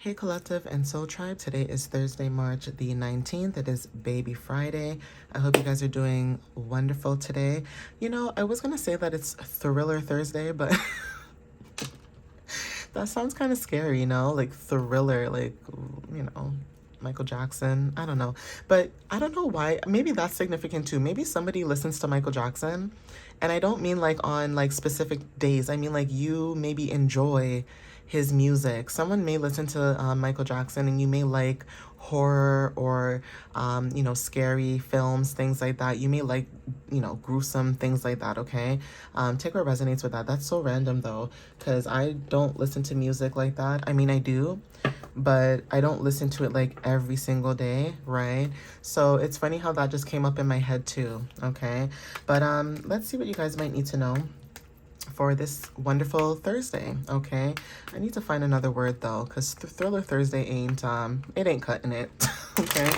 Hey Collective and Soul Tribe, today is Thursday, March the 19th. It is Baby Friday. I hope you guys are doing wonderful today. You know, I was going to say that it's Thriller Thursday, but that sounds kind of scary, you know? Like Thriller, like, you know, Michael Jackson. I don't know. But I don't know why. Maybe that's significant too. Maybe somebody listens to Michael Jackson. And I don't mean like on like specific days. I mean like you maybe enjoy his music. Someone may listen to Michael Jackson and you may like horror or, you know, scary films, things like that. You may like, you know, gruesome things like that, okay? Take what resonates with that. That's so random though, because I don't listen to music like that. I mean, I do, but I don't listen to it like every single day, right? So it's funny how that just came up in my head too, okay? But let's see what you guys might need to know for this wonderful Thursday, okay? I need to find another word though, because Thriller Thursday ain't, it ain't cutting it, okay?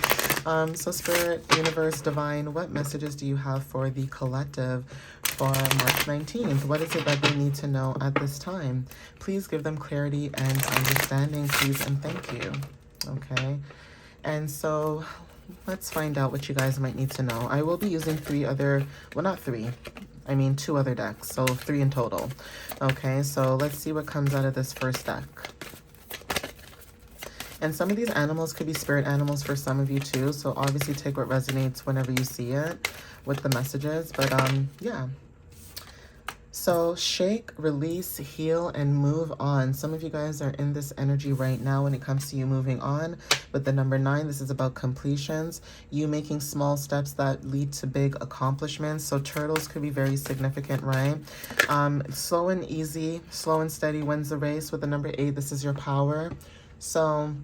So Spirit, Universe, Divine, what messages do you have for the collective for March 19th? What is it that they need to know at this time? Please give them clarity and understanding, please, and thank you, okay? And so let's find out what you guys might need to know. I will be using two other decks, so 3 in total. Okay, so let's see what comes out of this first deck. And some of these animals could be spirit animals for some of you too, so obviously take what resonates whenever you see it with the messages, but yeah. So shake, release, heal, and move on. Some of you guys are in this energy right now when it comes to you moving on. With the number 9, this is about completions. You making small steps that lead to big accomplishments. So turtles could be very significant, right? Slow and easy, slow and steady wins the race. With the number 8, this is your power. So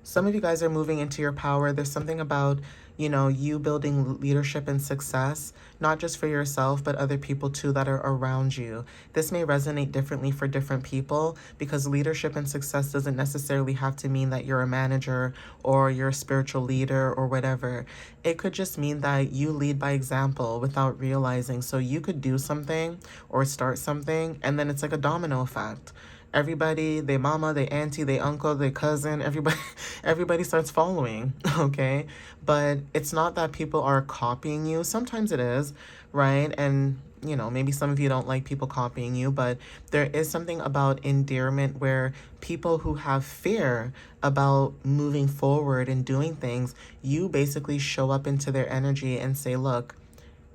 some of you guys are moving into your power. There's something about, you know, you building leadership and success, not just for yourself, but other people too that are around you. This may resonate differently for different people because leadership and success doesn't necessarily have to mean that you're a manager or you're a spiritual leader or whatever. It could just mean that you lead by example without realizing. So you could do something or start something, and then it's like a domino effect. Everybody, their mama, their auntie, their uncle, their cousin, everybody starts following, okay? But it's not that people are copying you. Sometimes it is, right? And, you know, maybe some of you don't like people copying you, but there is something about endearment where people who have fear about moving forward and doing things, you basically show up into their energy and say, look,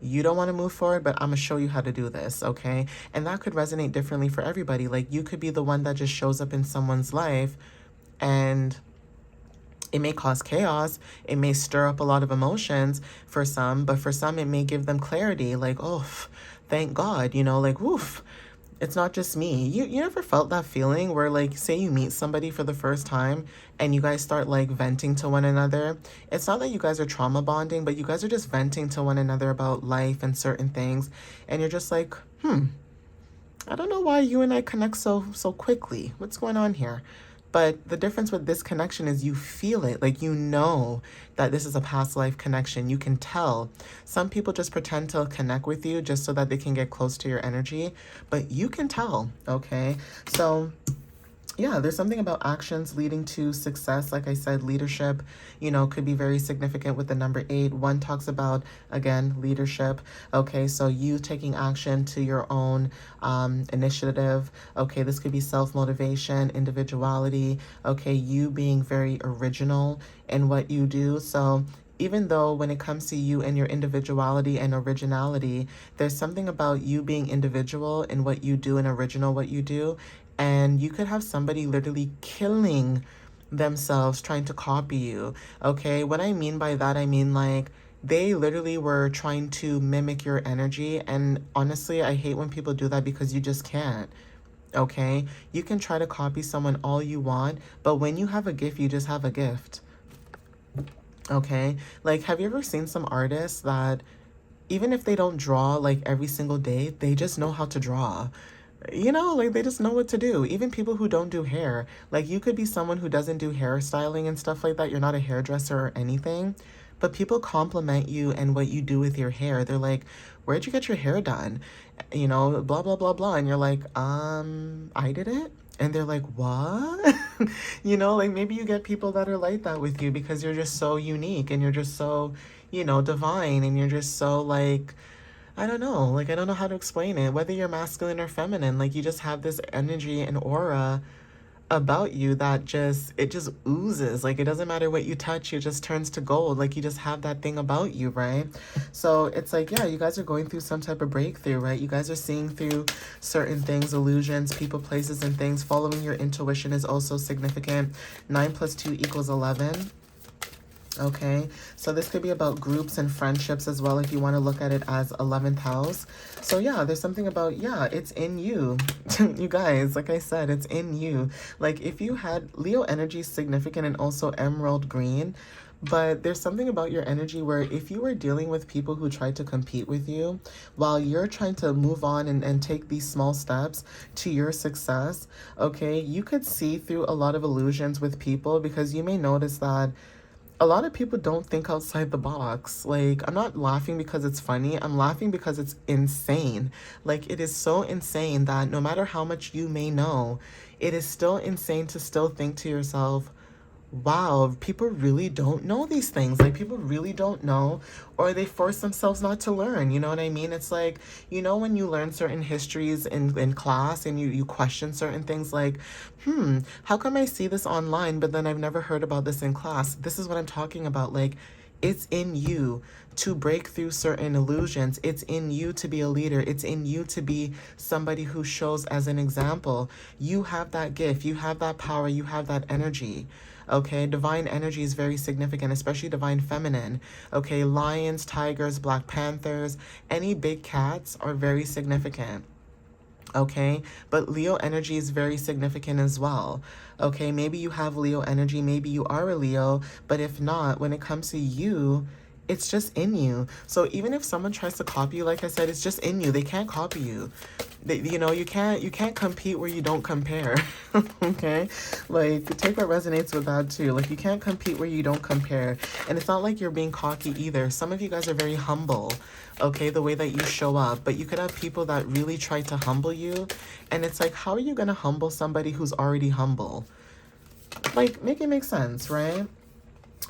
you don't want to move forward, but I'm going to show you how to do this, okay? And that could resonate differently for everybody. Like, you could be the one that just shows up in someone's life, and it may cause chaos. It may stir up a lot of emotions for some, but for some, it may give them clarity. Like, oh, thank God, you know, like, woof. It's not just me. You ever felt that feeling where, like, say you meet somebody for the first time and you guys start like venting to one another? It's not that you guys are trauma bonding, but you guys are just venting to one another about life and certain things, and you're just like, I don't know why you and I connect so quickly. What's going on here? But the difference with this connection is you feel it. Like, you know that this is a past life connection. You can tell. Some people just pretend to connect with you just so that they can get close to your energy. But you can tell, okay? So yeah, there's something about actions leading to success. Like I said, leadership, you know, could be very significant with the number 8. 1 talks about, again, leadership. Okay, so you taking action to your own initiative. Okay, this could be self-motivation, individuality. Okay, you being very original in what you do. So even though when it comes to you and your individuality and originality, there's something about you being individual in what you do and original what you do. And you could have somebody literally killing themselves trying to copy you, okay? What I mean by that, I mean like they literally were trying to mimic your energy. And honestly, I hate when people do that because you just can't, okay? You can try to copy someone all you want, but when you have a gift, you just have a gift, okay? Like, have you ever seen some artists that even if they don't draw like every single day, they just know how to draw? You know, like they just know what to do. Even people who don't do hair, like you could be someone who doesn't do hairstyling and stuff like that. You're not a hairdresser or anything, but people compliment you and what you do with your hair. They're like, where'd you get your hair done? You know, blah, blah, blah, blah. And you're like, I did it. And they're like, what? You know, like maybe you get people that are like that with you because you're just so unique and you're just so, you know, divine, and you're just so like, I don't know, like I don't know how to explain it. Whether you're masculine or feminine, like you just have this energy and aura about you that just, it just oozes. Like it doesn't matter what you touch, it just turns to gold. Like you just have that thing about you, right? So it's like, yeah, you guys are going through some type of breakthrough, right? You guys are seeing through certain things, illusions, people, places, and things. Following your intuition is also significant. 9 plus 2 equals 11. Okay, so this could be about groups and friendships as well, if you want to look at it as 11th house. So yeah, there's something about, yeah, it's in you. You guys, like I said, it's in you. Like if you had Leo energy significant and also emerald green, but there's something about your energy where if you were dealing with people who tried to compete with you while you're trying to move on and take these small steps to your success, okay, you could see through a lot of illusions with people, because you may notice that a lot of people don't think outside the box. Like, I'm not laughing because it's funny. I'm laughing because it's insane. Like, it is so insane that no matter how much you may know, it is still insane to still think to yourself, wow, people really don't know these things. Like, people really don't know, or they force themselves not to learn. You know what I mean? It's like, you know, when you learn certain histories in class and you question certain things like, how come I see this online, but then I've never heard about this in class? This is what I'm talking about. Like, it's in you to break through certain illusions. It's in you to be a leader. It's in you to be somebody who shows as an example. You have that gift. You have that power. You have that energy. Okay, divine energy is very significant, especially divine feminine. Okay, lions, tigers, black panthers, any big cats are very significant. Okay, but Leo energy is very significant as well. Okay, maybe you have Leo energy, maybe you are a Leo, but if not, when it comes to you, it's just in you. So even if someone tries to copy you, like I said, it's just in you. They can't copy you. You know, you can't compete where you don't compare. Okay, like take what resonates with that too. Like you can't compete where you don't compare, and it's not like you're being cocky either. Some of you guys are very humble, okay, the way that you show up, but you could have people that really try to humble you, and it's like, how are you gonna humble somebody who's already humble? Like, make it make sense, right?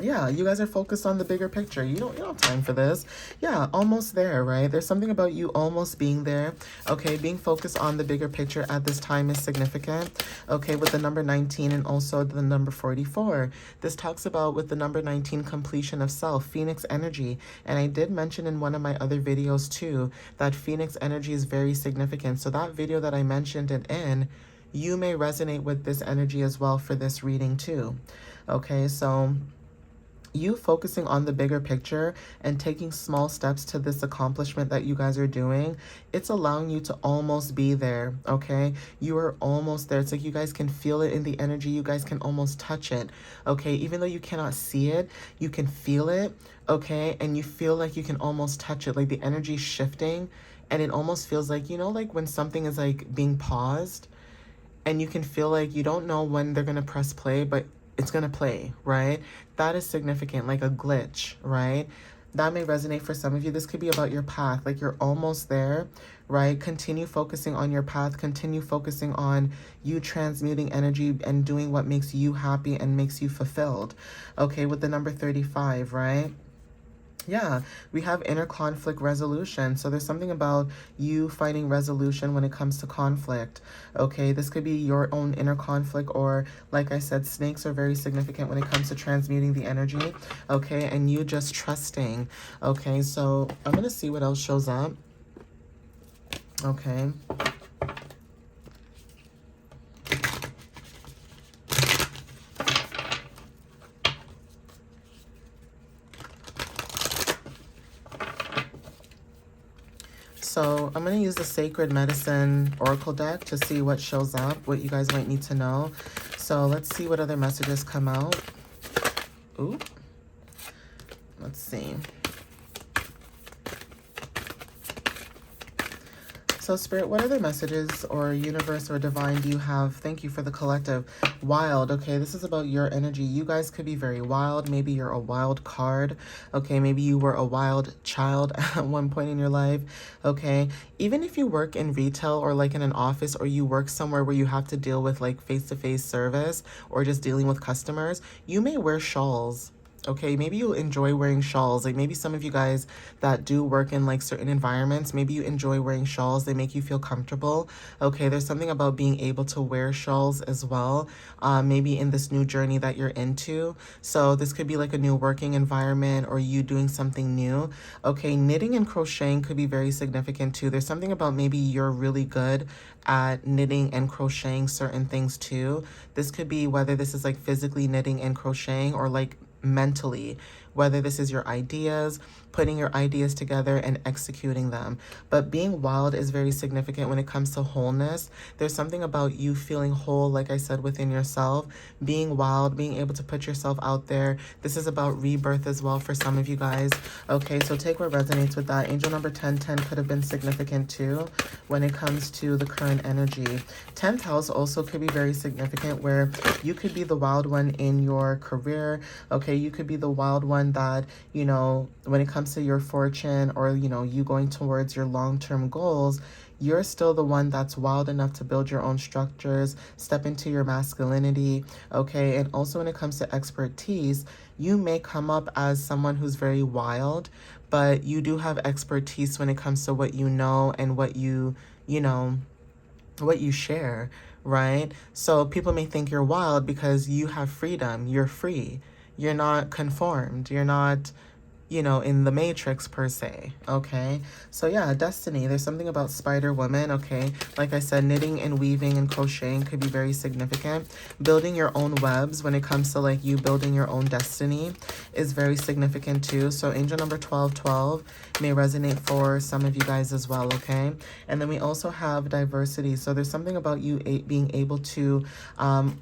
Yeah, you guys are focused on the bigger picture. You don't have time for this. Yeah, almost there, right? There's something about you almost being there. Okay, being focused on the bigger picture at this time is significant. Okay, with the number 19 and also the number 44. This talks about, with the number 19, completion of self, Phoenix energy. And I did mention in one of my other videos too that Phoenix energy is very significant. So that video that I mentioned it in, you may resonate with this energy as well for this reading too. Okay, so you focusing on the bigger picture and taking small steps to this accomplishment that you guys are doing, it's allowing you to almost be there, okay? You are almost there. It's like you guys can feel it in the energy. You guys can almost touch it, okay? Even though you cannot see it, you can feel it, okay? And you feel like you can almost touch it, like the energy shifting, and it almost feels like, you know, like when something is like being paused, and you can feel like you don't know when they're going to press play, but it's going to play, right? That is significant, like a glitch, right? That may resonate for some of you. This could be about your path, like you're almost there, right? Continue focusing on your path. Continue focusing on you transmuting energy and doing what makes you happy and makes you fulfilled. Okay, with the number 35, right? Yeah, we have inner conflict resolution. So there's something about you finding resolution when it comes to conflict. Okay, this could be your own inner conflict, or like I said, snakes are very significant when it comes to transmuting the energy. Okay, and you just trusting. Okay, so I'm going to see what else shows up. Okay. So I'm going to use the Sacred Medicine Oracle deck to see what shows up, what you guys might need to know. So let's see what other messages come out. Ooh. Let's see. So Spirit, what other messages or universe or divine do you have? Thank you for the collective. Wild, okay, this is about your energy. You guys could be very wild. Maybe you're a wild card. Okay, maybe you were a wild child at one point in your life. Okay, even if you work in retail or like in an office, or you work somewhere where you have to deal with like face-to-face service or just dealing with customers, you may wear shawls. Okay, maybe you enjoy wearing shawls. Like maybe some of you guys that do work in like certain environments, maybe you enjoy wearing shawls. They make you feel comfortable. Okay, there's something about being able to wear shawls as well. Maybe in this new journey that you're into. So this could be like a new working environment or you doing something new. Okay, knitting and crocheting could be very significant too. There's something about maybe you're really good at knitting and crocheting certain things too. This could be whether this is like physically knitting and crocheting or like mentally, whether this is your ideas, putting your ideas together and executing them. But being wild is very significant when it comes to wholeness. There's something about you feeling whole, like I said, within yourself, being wild, being able to put yourself out there. This is about rebirth as well for some of you guys. Okay, so take what resonates with that. Angel number 1010 could have been significant too when it comes to the current energy. 10th house also could be very significant where you could be the wild one in your career. Okay, you could be the wild one that, you know, when it comes to your fortune or, you know, you going towards your long-term goals, you're still the one that's wild enough to build your own structures, step into your masculinity, okay? And also when it comes to expertise, you may come up as someone who's very wild, but you do have expertise when it comes to what you know and what you know, what you share, right? So people may think you're wild because you have freedom, you're free. You're not conformed. You're not, you know, in the matrix per se. Okay. So yeah, destiny. There's something about Spider Woman. Okay. Like I said, knitting and weaving and crocheting could be very significant. Building your own webs when it comes to like you building your own destiny is very significant too. So angel number 1212 may resonate for some of you guys as well. Okay. And then we also have diversity. So there's something about you being able to,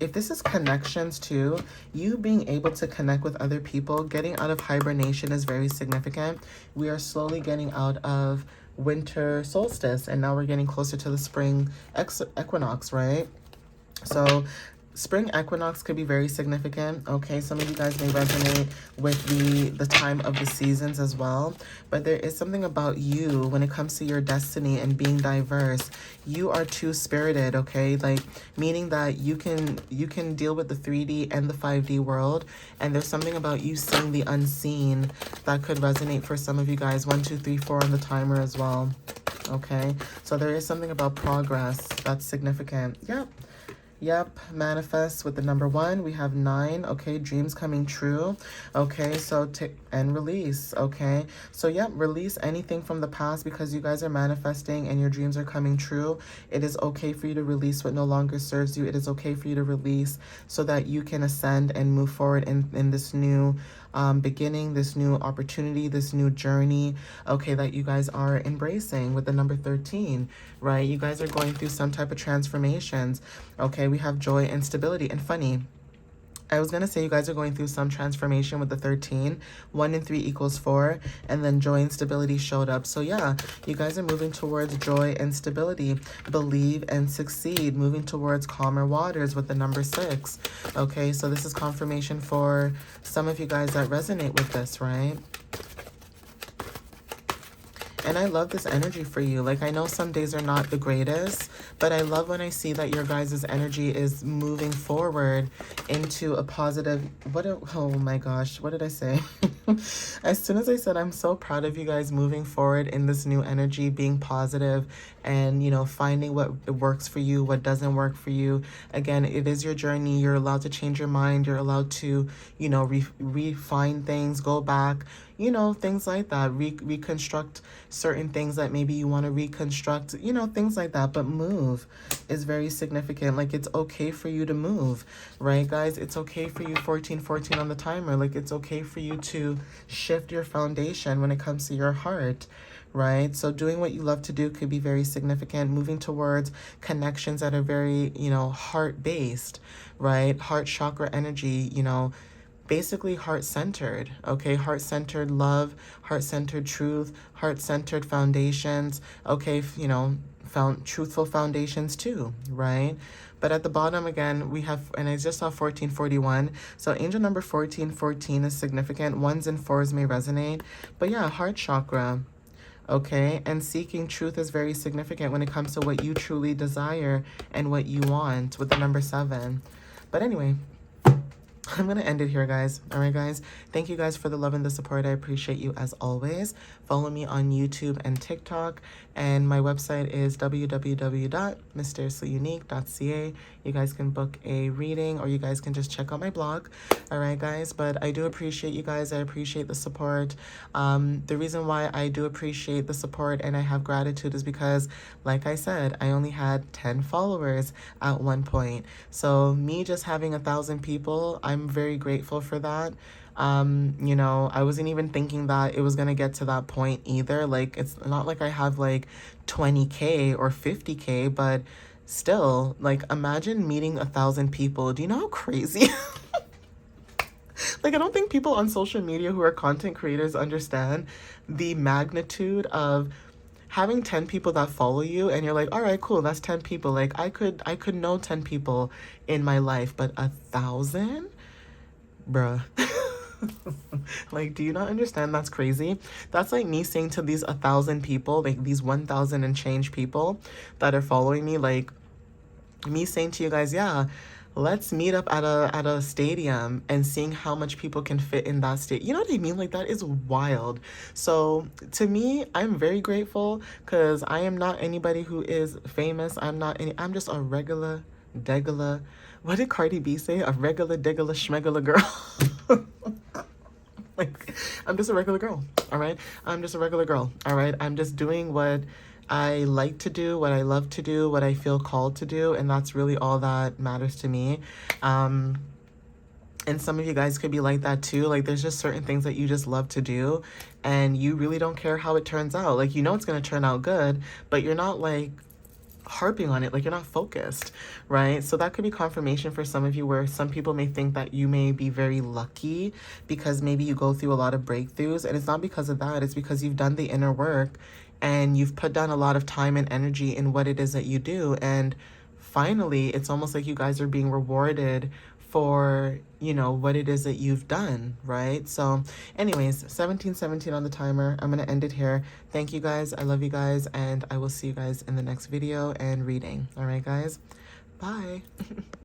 if this is connections too, you being able to connect with other people, getting out of hibernation is very significant. We are slowly getting out of winter solstice and now we're getting closer to the spring equinox, right? So spring equinox could be very significant. Okay, some of you guys may resonate with the time of the seasons as well, but there is something about you when it comes to your destiny and being diverse. You are two-spirited, okay? Like meaning that you can deal with the 3D and the 5D world, and there's something about you seeing the unseen that could resonate for some of you guys. 1 2 3 4 on the timer as well. Okay, so there is something about progress that's significant. Yep, manifest with the number 1. We have 9. Okay, dreams coming true. Okay, so and release. Okay, so yep, release anything from the past because you guys are manifesting and your dreams are coming true. It is okay for you to release what no longer serves you. It is okay for you to release so that you can ascend and move forward in this new beginning, this new opportunity, this new journey, okay, that you guys are embracing with the number 13, right? You guys are going through some type of transformations, okay? We have joy and stability. And funny, I was going to say you guys are going through some transformation with the 13. 1 and 3 equals 4. And then joy and stability showed up. So yeah, you guys are moving towards joy and stability. Believe and succeed. Moving towards calmer waters with the number 6. Okay, so this is confirmation for some of you guys that resonate with this, right? And I love this energy for you. Like, I know some days are not the greatest, but I love when I see that your guys' energy is moving forward into a positive, oh my gosh, what did I say? As soon as I said, I'm so proud of you guys moving forward in this new energy, being positive and, you know, finding what works for you, what doesn't work for you. Again, it is your journey. You're allowed to change your mind. You're allowed to, you know, refine things, go back, you know, things like that, reconstruct certain things that maybe you want to reconstruct, you know, things like that. But move is very significant. Like, it's okay for you to move, right, guys? It's okay for you, 1414 on the timer. Like, it's okay for you to shift your foundation when it comes to your heart, right? So doing what you love to do could be very significant. Moving towards connections that are very, you know, heart-based, right? Heart chakra energy, you know, basically heart-centered, okay? Heart-centered love, heart-centered truth, heart-centered foundations, okay? You know, found truthful foundations too, right? But at the bottom again, we have, and I just saw 1441. So angel number 1414 is significant. Ones and fours may resonate. But yeah, heart chakra, okay? And seeking truth is very significant when it comes to what you truly desire and what you want with the number 7. But anyway, I'm going to end it here, guys. All right, guys. Thank you guys for the love and the support. I appreciate you as always. Follow me on YouTube and TikTok. And my website is www.mysteriouslyunique.ca. You guys can book a reading or you guys can just check out my blog. All right, guys. But I do appreciate you guys. I appreciate the support. The reason why I do appreciate the support and I have gratitude is because, like I said, I only had 10 followers at one point. So me just having 1,000 people, I'm very grateful for that. You know, I wasn't even thinking that it was gonna get to that point either. Like, it's not like I have like 20K or 50K, but still, like, imagine meeting 1,000 people. Do you know how crazy? Like, I don't think people on social media who are content creators understand the magnitude of having 10 people that follow you and you're like, all right, cool, that's 10 people. Like, I could know 10 people in my life, but 1,000? Bruh. Like, do you not understand? That's crazy. That's like me saying to these 1,000 people, like these 1,000 and change people that are following me, like me saying to you guys, yeah, let's meet up at a stadium and seeing how much people can fit in that state. You know what I mean? Like, that is wild. So to me, I'm very grateful because I am not anybody who is famous. I'm just a regular degular. What did Cardi B say? A regular degular schmegular girl. Like, I'm just a regular girl, all right? I'm just a regular girl, all right? I'm just doing what I like to do, what I love to do, what I feel called to do, and that's really all that matters to me. And some of you guys could be like that too. Like, there's just certain things that you just love to do, and you really don't care how it turns out. Like, you know it's going to turn out good, but you're not, like, harping on it, like you're not focused, right? So that could be confirmation for some of you where some people may think that you may be very lucky because maybe you go through a lot of breakthroughs, and it's not because of that. It's because you've done the inner work and you've put down a lot of time and energy in what it is that you do, and finally it's almost like you guys are being rewarded for, you know, what it is that you've done, right? So anyways, 1717 on the timer. I'm gonna end it here. Thank you guys. I love you guys, and I will see you guys in the next video and reading. All right, guys. Bye.